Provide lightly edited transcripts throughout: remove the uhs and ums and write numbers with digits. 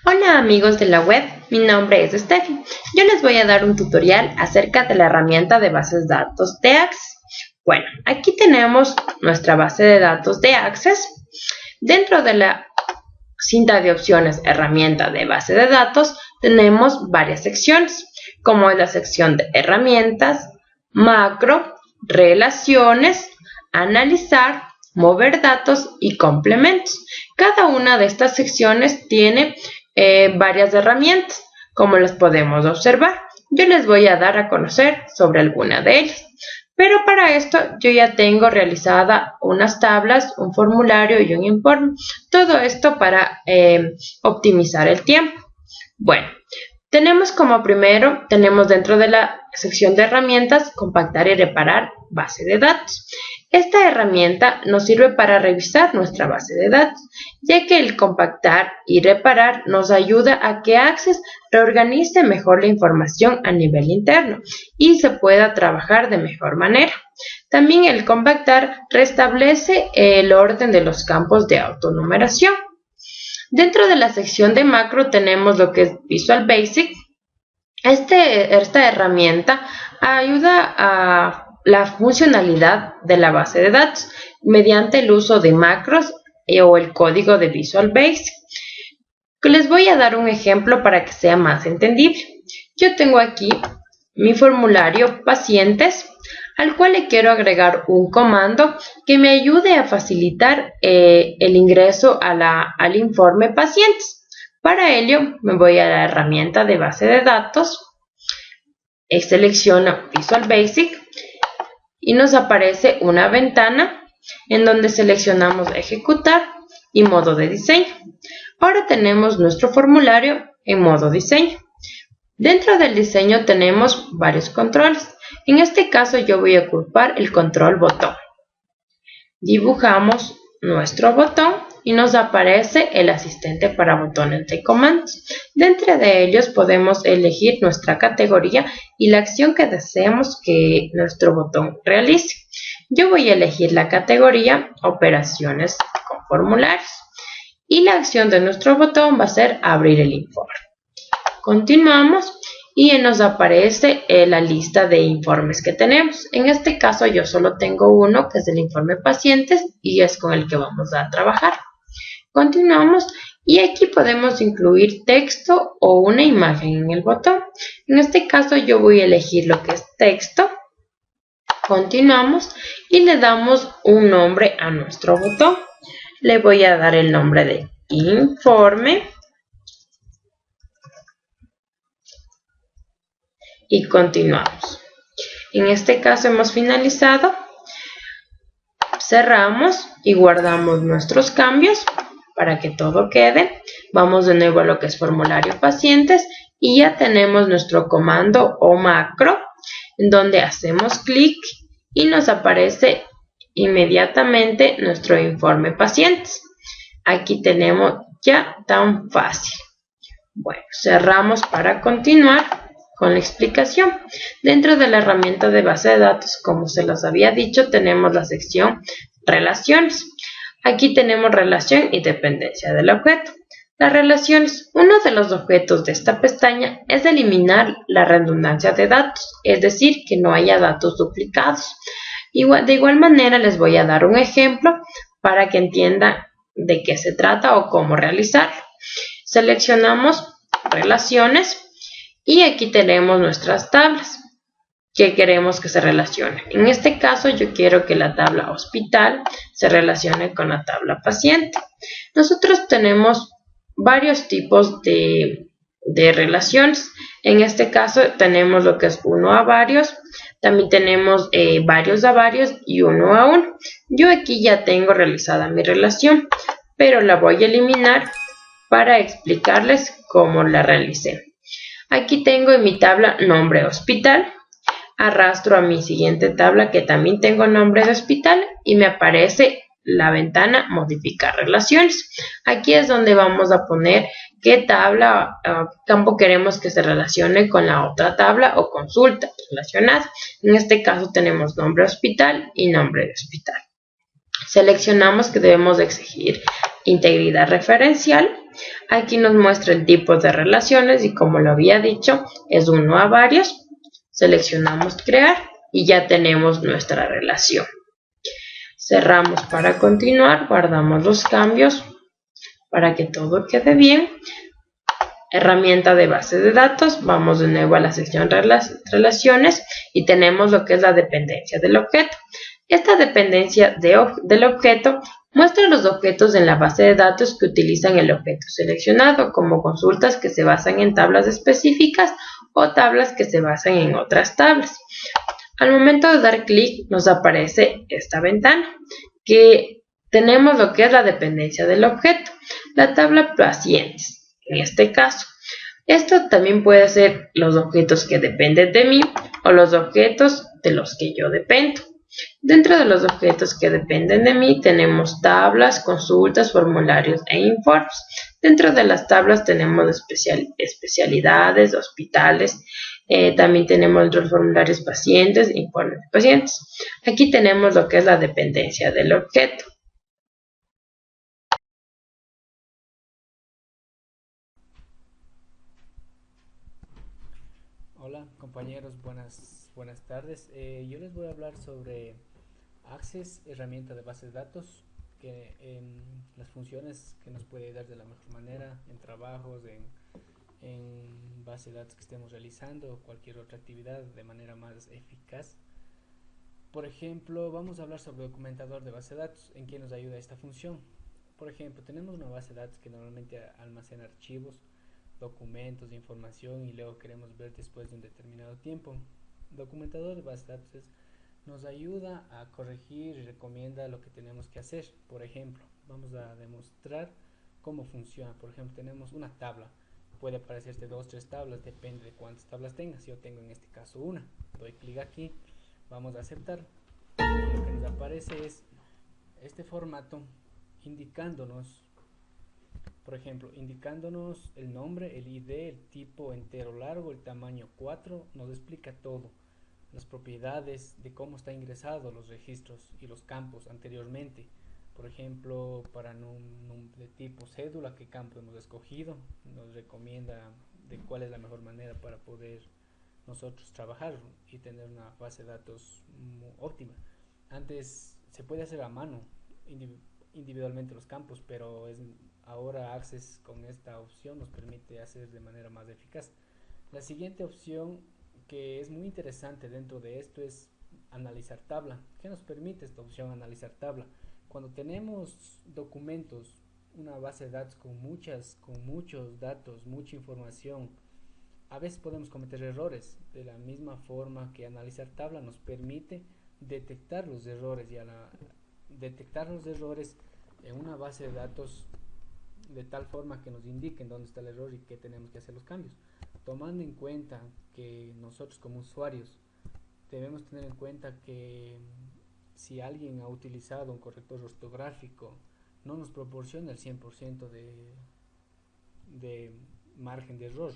Hola amigos de la web, mi nombre es Steffi. Yo les voy a dar un tutorial acerca de la herramienta de bases de datos de Access. Bueno, aquí tenemos nuestra base de datos de Access. Dentro de la cinta de opciones herramienta de base de datos tenemos varias secciones, como es la sección de herramientas, macro, relaciones, analizar, mover datos y complementos. Cada una de estas secciones tiene varias herramientas, como las podemos observar. Yo les voy a dar a conocer sobre alguna de ellas. Pero para esto yo ya tengo realizada unas tablas, un formulario y un informe. Todo esto para optimizar el tiempo. Bueno, tenemos como primero, tenemos dentro de la sección de herramientas, compactar y reparar base de datos. Esta herramienta nos sirve para revisar nuestra base de datos, ya que el compactar y reparar nos ayuda a que Access reorganice mejor la información a nivel interno y se pueda trabajar de mejor manera. También el compactar restablece el orden de los campos de autonumeración. Dentro de la sección de macro tenemos lo que es Visual Basic. Esta herramienta ayuda a la funcionalidad de la base de datos mediante el uso de macros o el código de Visual Basic. Les voy a dar un ejemplo para que sea más entendible. Yo tengo aquí mi formulario pacientes, al cual le quiero agregar un comando que me ayude a facilitar el ingreso al informe pacientes. Para ello me voy a la herramienta de base de datos, selecciono Visual Basic y nos aparece una ventana en donde seleccionamos ejecutar y modo de diseño. Ahora tenemos nuestro formulario en modo diseño. Dentro del diseño tenemos varios controles. En este caso yo voy a ocupar el control botón. Dibujamos nuestro botón y nos aparece el asistente para botones de comandos. Dentro de ellos podemos elegir nuestra categoría y la acción que deseemos que nuestro botón realice. Yo voy a elegir la categoría operaciones con formularios y la acción de nuestro botón va a ser abrir el informe. Continuamos y nos aparece la lista de informes que tenemos. En este caso yo solo tengo uno, que es el informe pacientes, y es con el que vamos a trabajar. Continuamos y aquí podemos incluir texto o una imagen en el botón. En este caso yo voy a elegir lo que es texto. Continuamos y le damos un nombre a nuestro botón. Le voy a dar el nombre de informe. Y continuamos. En este caso hemos finalizado. Cerramos y guardamos nuestros cambios para que todo quede. Vamos de nuevo a lo que es formulario pacientes y ya tenemos nuestro comando o macro en donde hacemos clic y nos aparece inmediatamente nuestro informe pacientes. Aquí tenemos ya tan fácil. Bueno, cerramos para continuar con la explicación. Dentro de la herramienta de base de datos, como se los había dicho, tenemos la sección relaciones. Aquí tenemos relación y dependencia del objeto. Las relaciones, uno de los objetos de esta pestaña es eliminar la redundancia de datos, es decir, que no haya datos duplicados. De igual manera les voy a dar un ejemplo para que entiendan de qué se trata o cómo realizarlo. Seleccionamos relaciones. Y aquí tenemos nuestras tablas que queremos que se relacionen. En este caso yo quiero que la tabla hospital se relacione con la tabla paciente. Nosotros tenemos varios tipos de relaciones. En este caso tenemos lo que es uno a varios. También tenemos varios a varios y uno a uno. Yo aquí ya tengo realizada mi relación, pero la voy a eliminar para explicarles cómo la realicé. Aquí tengo en mi tabla nombre hospital, arrastro a mi siguiente tabla que también tengo nombre de hospital y me aparece la ventana modificar relaciones. Aquí es donde vamos a poner qué tabla, campo queremos que se relacione con la otra tabla o consulta relacionada. En este caso tenemos nombre hospital y nombre de hospital. Seleccionamos que debemos de exigir integridad referencial. Aquí nos muestra el tipo de relaciones y como lo había dicho, es uno a varios. Seleccionamos crear y ya tenemos nuestra relación. Cerramos para continuar, guardamos los cambios para que todo quede bien. Herramienta de base de datos, vamos de nuevo a la sección relaciones y tenemos lo que es la dependencia del objeto. Esta dependencia del objeto muestra los objetos en la base de datos que utilizan el objeto seleccionado, como consultas que se basan en tablas específicas o tablas que se basan en otras tablas. Al momento de dar clic nos aparece esta ventana que tenemos lo que es la dependencia del objeto, la tabla pacientes en este caso. Esto también puede ser los objetos que dependen de mí o los objetos de los que yo dependo. Dentro de los objetos que dependen de mí tenemos tablas, consultas, formularios e informes. Dentro de las tablas tenemos especialidades, hospitales, también tenemos los formularios pacientes, informes de pacientes. Aquí tenemos lo que es la dependencia del objeto. Hola compañeros, buenas tardes. Yo les voy a hablar sobre Access, herramienta de bases de datos, que las funciones que nos puede dar de la mejor manera en trabajos, en base de datos que estemos realizando o cualquier otra actividad de manera más eficaz. Por ejemplo, vamos a hablar sobre documentador de base de datos, en qué nos ayuda esta función. Por ejemplo, tenemos una base de datos que normalmente almacena archivos, documentos, información y luego queremos ver después de un determinado tiempo. Documentador de base de datos nos ayuda a corregir y recomienda lo que tenemos que hacer. Por ejemplo, vamos a demostrar cómo funciona. Por ejemplo, tenemos una tabla. Puede aparecerte dos, tres tablas, depende de cuántas tablas tengas. Yo tengo en este caso una. Doy clic aquí, vamos a aceptar. Y lo que nos aparece es este formato indicándonos, por ejemplo, indicándonos el nombre, el ID, el tipo entero largo, el tamaño 4, nos explica todo, las propiedades de cómo está ingresado los registros y los campos anteriormente. Por ejemplo, para de tipo cédula, qué campo hemos escogido, nos recomienda de cuál es la mejor manera para poder nosotros trabajar y tener una base de datos óptima. Antes se puede hacer a mano individualmente los campos, pero ahora Access con esta opción nos permite hacer de manera más eficaz. La siguiente opción que es muy interesante dentro de esto es analizar tabla. ¿Qué nos permite esta opción analizar tabla? Cuando tenemos documentos, una base de datos con muchos datos, mucha información, a veces podemos cometer errores. De la misma forma que analizar tabla nos permite detectar los errores y detectar los errores en una base de datos de tal forma que nos indiquen dónde está el error y qué tenemos que hacer los cambios. Tomando en cuenta que nosotros como usuarios debemos tener en cuenta que si alguien ha utilizado un corrector ortográfico no nos proporciona el 100% de margen de error.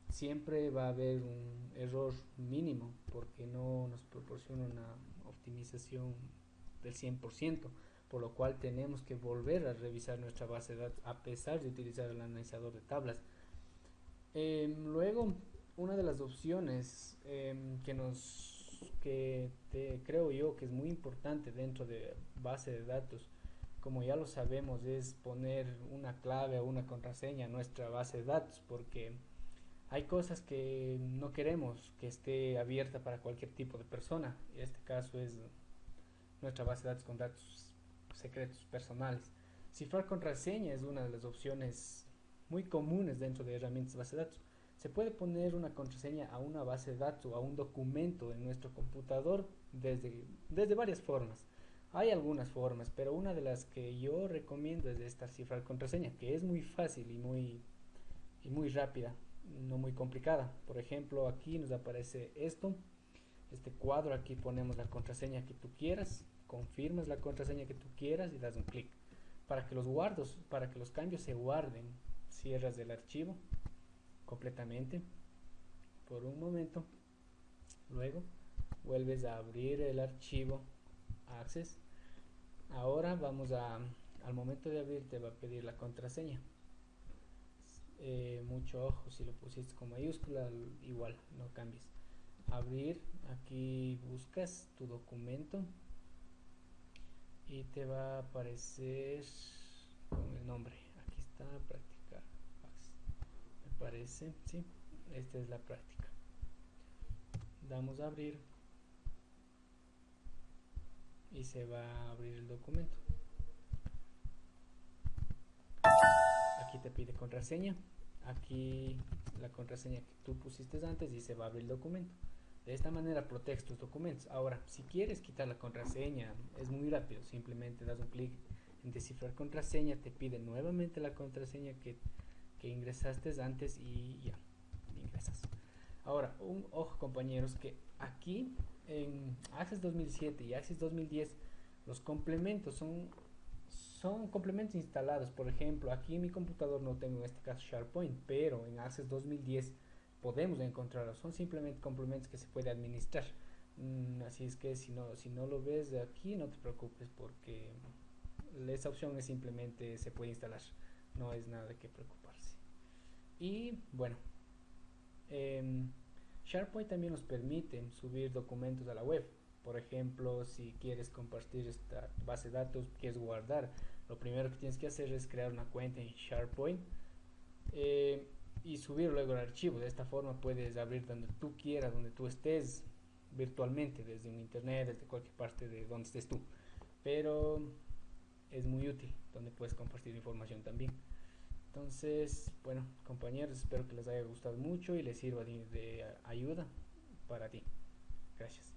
Siempre va a haber un error mínimo porque no nos proporciona una optimización del 100%, por lo cual tenemos que volver a revisar nuestra base de datos a pesar de utilizar el analizador de tablas. Luego, una de las opciones creo yo que es muy importante dentro de base de datos, como ya lo sabemos, es poner una clave o una contraseña a nuestra base de datos, porque hay cosas que no queremos que esté abierta para cualquier tipo de persona. En este caso es nuestra base de datos con datos secretos personales. Cifrar contraseña es una de las opciones muy comunes dentro de herramientas de base de datos. Se puede poner una contraseña a una base de datos o a un documento en nuestro computador desde varias formas. Hay algunas formas, pero una de las que yo recomiendo es esta cifrar contraseña, que es muy fácil y muy rápida, no muy complicada. Por ejemplo, aquí nos aparece este cuadro, aquí ponemos la contraseña que tú quieras, confirmas la contraseña que tú quieras y das un clic. Para que los cambios se guarden, cierras el archivo completamente por un momento, luego vuelves a abrir el archivo Access Ahora vamos al momento de abrir te va a pedir la contraseña. Mucho ojo, si lo pusiste con mayúscula, igual, no cambies. Abrir, aquí buscas tu documento y te va a aparecer con el nombre. Aquí está, practicar fax. Me parece, sí, esta es la práctica. Damos a abrir y se va a abrir el documento. Aquí te pide contraseña, aquí la contraseña que tú pusiste antes y se va a abrir el documento. De esta manera proteges tus documentos. Ahora, si quieres quitar la contraseña, es muy rápido, simplemente das un clic en descifrar contraseña, te pide nuevamente la contraseña que ingresaste antes y ya, ingresas. Ahora, un ojo compañeros, que aquí en Access 2007 y Access 2010 los complementos son complementos instalados. Por ejemplo, aquí en mi computador no tengo en este caso SharePoint, pero en Access 2010 podemos encontrarlos. Son simplemente complementos que se puede administrar. Así es que si no lo ves de aquí, no te preocupes, porque esa opción es simplemente se puede instalar. No es nada de qué preocuparse. Y bueno, SharePoint también nos permite subir documentos a la web. Por ejemplo, si quieres compartir esta base de datos, quieres guardar, lo primero que tienes que hacer es crear una cuenta en SharePoint y subir luego el archivo. De esta forma puedes abrir donde tú quieras, donde tú estés virtualmente, desde un internet, desde cualquier parte de donde estés tú. Pero es muy útil, donde puedes compartir información también. Entonces, bueno, compañeros, espero que les haya gustado mucho y les sirva de ayuda para ti. Gracias.